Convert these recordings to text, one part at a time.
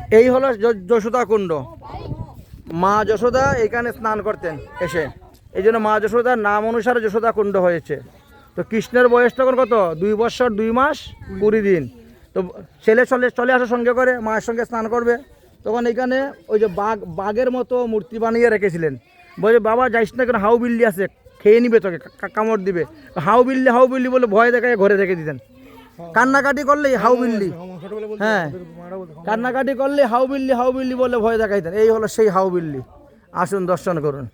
এই হলো যশোদা কুণ্ড। মা যশোদা এখানে স্নান করতেন এসে, এই জন্য মা যশোদার নাম অনুসারে যশোদা কুণ্ড হয়েছে। তো কৃষ্ণের বয়স তখন কত? 2 বছর 2 মাস 20 দিন। তো ছেলে চলে আসার সঙ্গে করে মায়ের সঙ্গে স্নান করবে, তখন এখানে ওই যে বাঘের মতো মূর্তি বানিয়ে রেখেছিলেন। বলে বাবা যাইস না, কেন হাউ বিল্লি আছে, খেয়ে নিবে তোকে, কামড় দিবে। হাউ বিল্লি বলে ভয় দেখায় ঘরে রেখে দিতেন। কান্নাকাটি করলেই হাউ বিল্লি, হ্যাঁ কান্নাকাটি করলে হাউ বিল্লি বলে ভয় দেখাইতেন। এই হলো সেই হাউ বিল্লি। আসুন দর্শন করুন।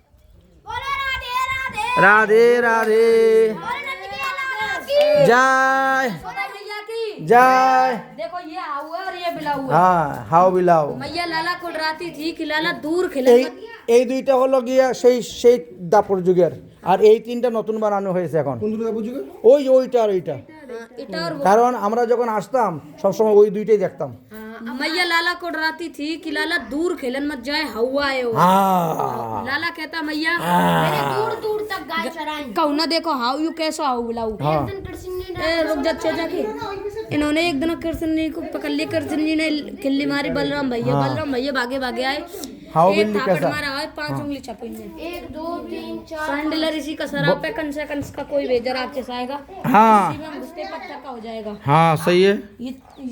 রাধে রাধে जय जय। देखो ये हाउ है और ये बिलाऊ है। हाँ हाउ बिलाऊ। मैया लाला को डराती थी कि लाला दूर खेले। এই দুইটা হলো গিয়া সেই দাপর যুগের, আর এই তিনটা নতুন বানানো হয়েছে এখন। ওইটা আর ওইটা, কারণ আমরা যখন আসতাম সবসময় ওই দুইটাই দেখতাম। मैया लाला को डराती थी कि लाला दूर खेलन मत जाए, हवा है वो। लाला कहता मैया मैंने दूर दूर तक गाय चराई। कहू ना देखो हाउ यू कैसा हाउ बिलाऊ। रुक जा जाके इन्होंने एक दिन कृष्ण जी को पकड़ लिया। कृष्ण जी ने किल्ली मारी बलराम भैया भागे भागे आए। हाउ एक बिल्ली थापड़ कैसा? मारा है, 5 उंगली छपी है। 1 2 3 4 सैंडलर इसी का सराप पे कंस का कोई बेजर आपके आएगा। हाँ सीमा घुसते पत्थर का हो जाएगा। हाँ सही है।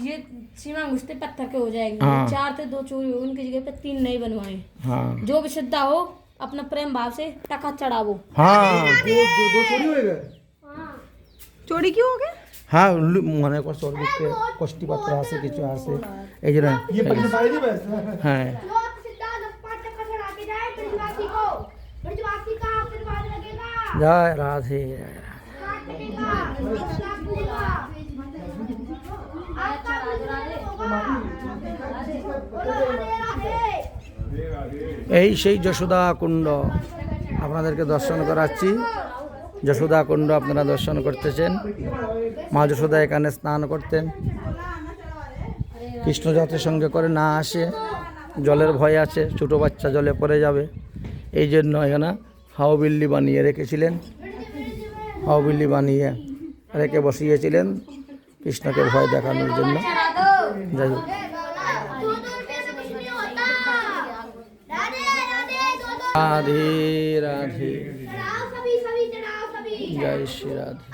ये सीमा घुसते पत्थर के हो जाएंगे। हाँ। 4 थे 2 चोरी हुई, उनकी जगह पे 3 नए बनवाए। हाँ जो भी श्रद्धा हो अपना प्रेम भाव से टका चढ़ावो। हाँ दो चोरी हो गए। चोरी क्यों हो गए? হ্যাঁ মনে করছে ওর দিকে কষ্টিপাত্র আছে, কিছু আছে এই জন্য। ये पैसे पाए नहीं बस। হ্যাঁ জয় রাধে। এই সেই যশোদা কুণ্ড আপনাদেরকে দর্শন করাচ্ছি। যশোদা কুণ্ড আপনারা দর্শন করতেছেন। মা যশোদা এখানে স্নান করতেন। কৃষ্ণ যাতে সঙ্গে করে না আসে, জলের ভয় আছে, ছোটো বাচ্চা জলে পড়ে যাবে, এই জন্য এখানে হাউ বিল্লি বানিয়ে রেখেছিলেন। হাউ বিল্লি বানিয়ে রেখে বসিয়েছিলেন কৃষ্ণকে ভয় দেখানোর জন্য। যাই হোক, রাধে রাধে, জয় শ্রী রাধে।